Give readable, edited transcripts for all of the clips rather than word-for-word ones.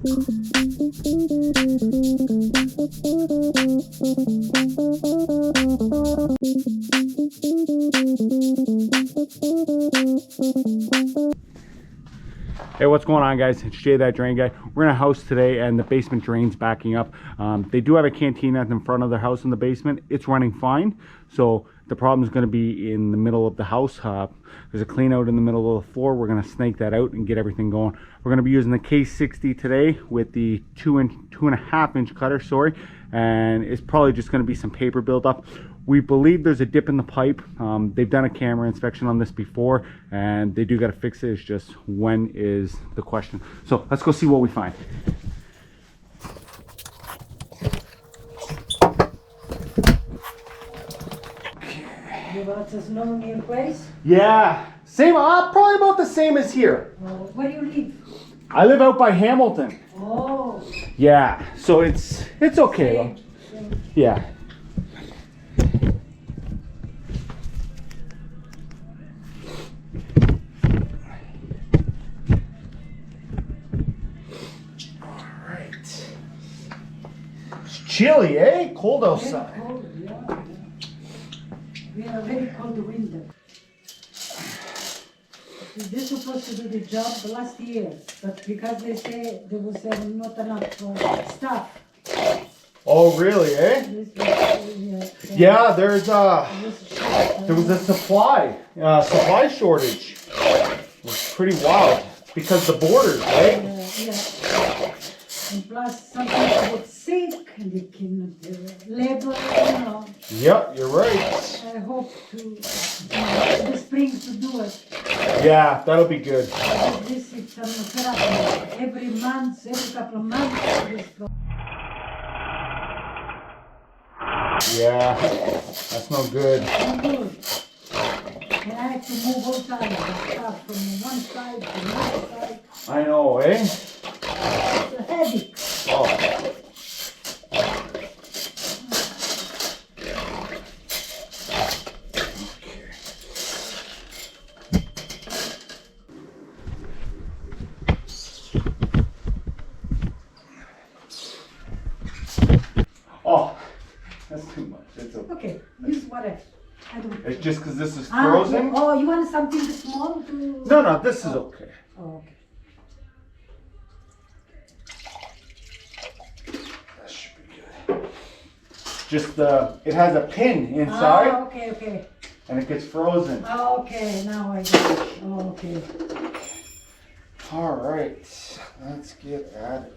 Hey, what's going on, guys? It's Jay, that drain guy. We're in a house today and the basement drain's backing up. They do have a canteen at the front of their house in the basement. It's running fine, so the problem is going to be in the middle of the house. There's a clean out in the middle of the floor. We're going to snake that out and get everything going. We're going to be using the K60 today with the 2.5 inch cutter, and it's probably just going to be some paper buildup. We believe there's a dip in the pipe. They've done a camera inspection on this before, and they do got to fix it. It's just when is the question. So let's go see what we find. You want a snow in your place? Yeah, same. Probably about the same as here. Where do you live? I live out by Hamilton. Oh. Yeah, so it's okay though. Yeah. Chilly, eh? Cold outside. Very cold, yeah. We are very cold winter. This was supposed to do the job last year, but because they say there was not enough staff. Oh, really, eh? Yeah, there was a supply shortage. It was pretty wild because the borders, right? Yeah. And plus, some people get sick and they cannot labor, you know. Yep, you're right. I hope to the spring to do it. Yeah, that'll be good. This is some therapy. Every month, every couple of months. Yeah, that's no good. No good. And I have to move all time. Stuff from one side to another side. I know, eh? It's a headache. Oh. Oh, that's too much. It's okay. Okay, use whatever. I don't. It's just because this is frozen? Oh, you want something small to? No, this is okay. Oh, okay. That should be good. Just it has a pin inside. Oh, okay. And it gets frozen. Oh, okay, now I get it. Oh, okay. All right, let's get at it.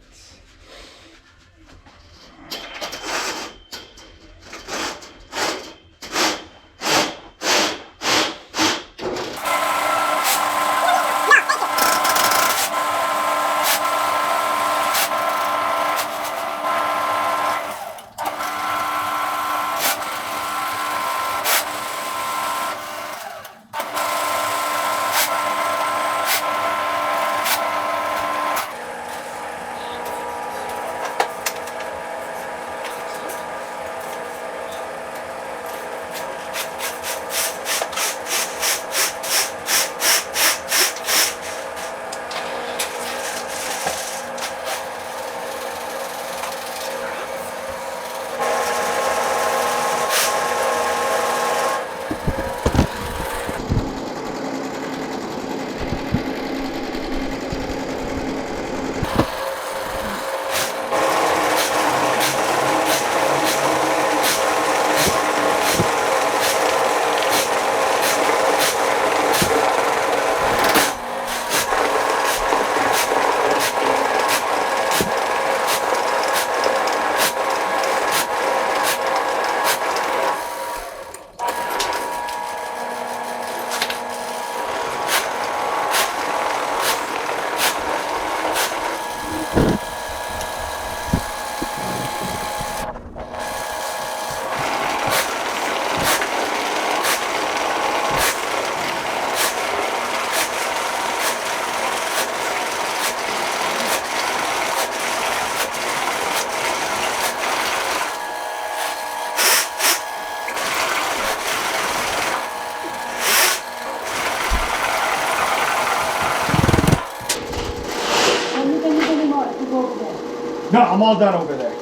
No, I'm all done over there.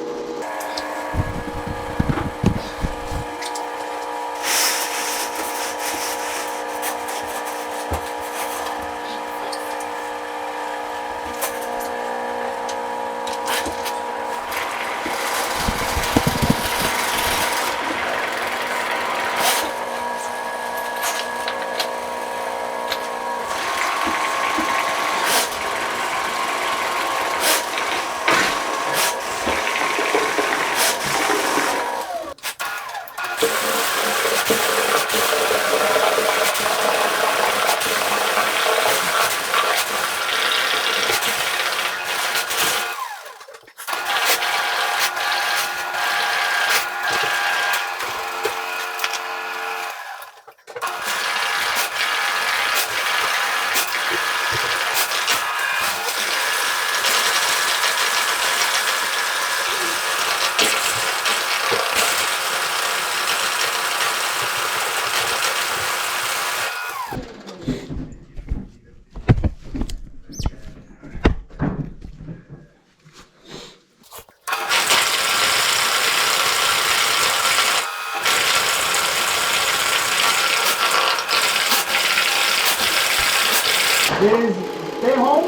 Is they home?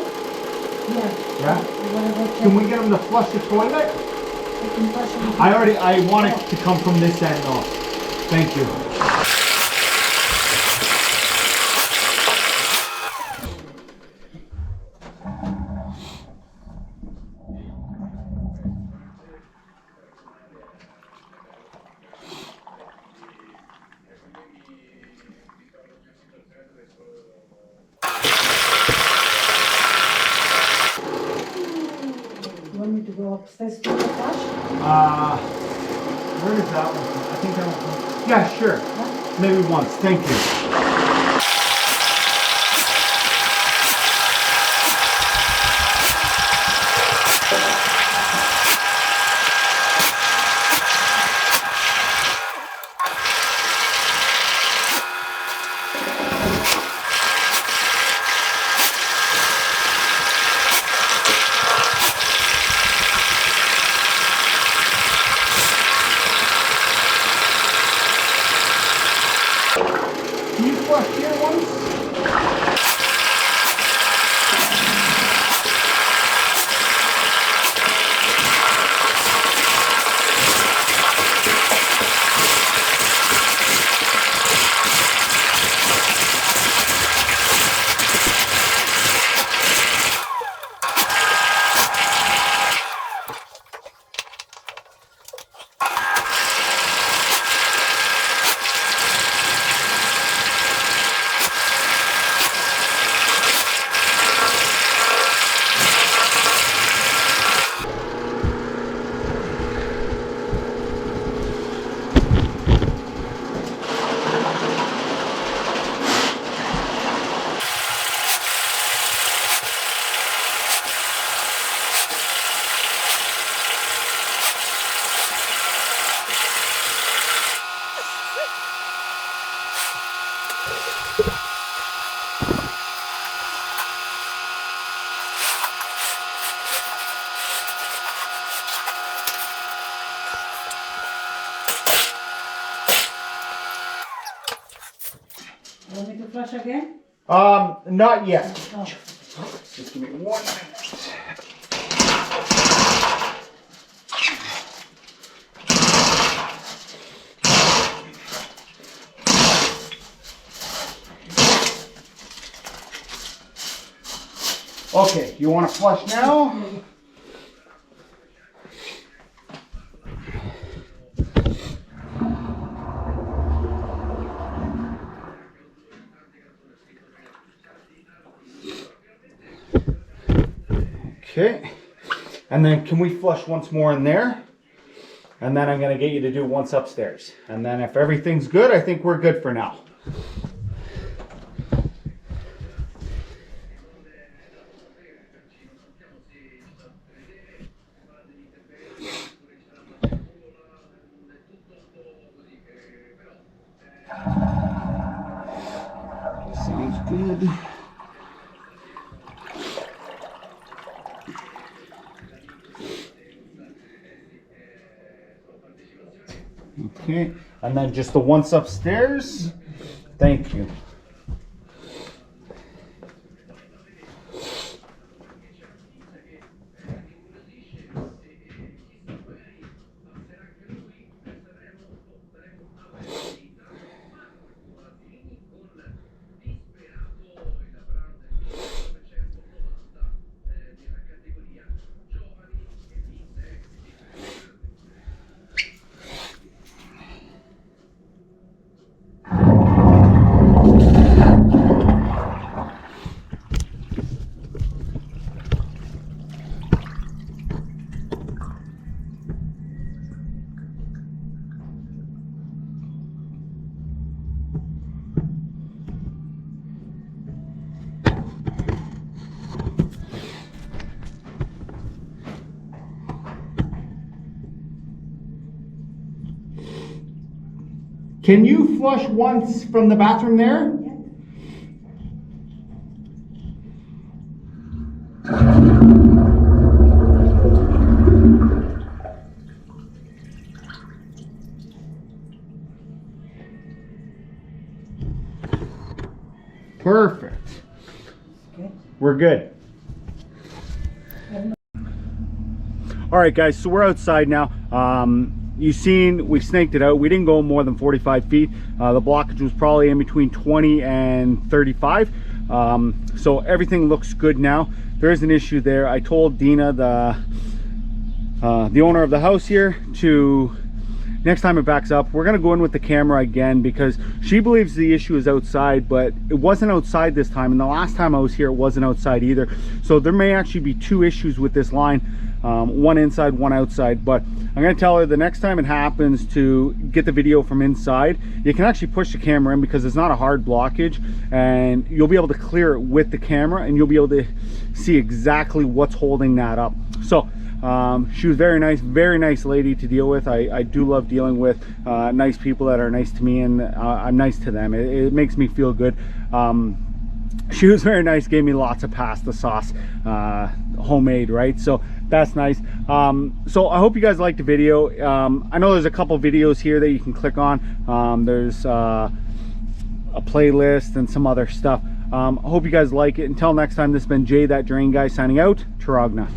Yeah. Yeah. You wanna go check? Can we get them to flush the toilet? I can flush them. I want it to come from this end though. Thank you. You want me to go upstairs to the flush? Where is that one? I think that one. Yeah, sure. Huh? Maybe once. Thank you. Can you flush here once? You want me to flush again? Not yet. Oh. Just give me 1 minute. Okay, you want to flush now? Okay, and then can we flush once more in there? And then I'm gonna get you to do once upstairs. And then if everything's good, I think we're good for now. Sounds good. Okay, and then just the once upstairs. Thank you. Can you flush once from the bathroom there? Perfect. Okay. We're good. All right, guys, so we're outside now. You've seen we snaked it out. We didn't go more than 45 feet. The blockage was probably in between 20 and 35. So everything looks good now. There is an issue there. I told Dina, the owner of the house here, to next time it backs up, we're gonna go in with the camera again, because she believes the issue is outside, but it wasn't outside this time, and the last time I was here it wasn't outside either. So there may actually be two issues with this line, one inside, one outside. But I'm gonna tell her the next time it happens to get the video from inside. You can actually push the camera in because it's not a hard blockage, and you'll be able to clear it with the camera, and you'll be able to see exactly what's holding that up. So she was very nice lady to deal with. I do love dealing with nice people that are nice to me, and I'm nice to them. It makes me feel good. She was very nice, gave me lots of pasta sauce, homemade, right? So that's nice. So I hope you guys liked the video. I know there's a couple videos here that you can click on. There's a playlist and some other stuff. I hope you guys like it. Until next time, this has been Jay, that drain guy, signing out. Taragna.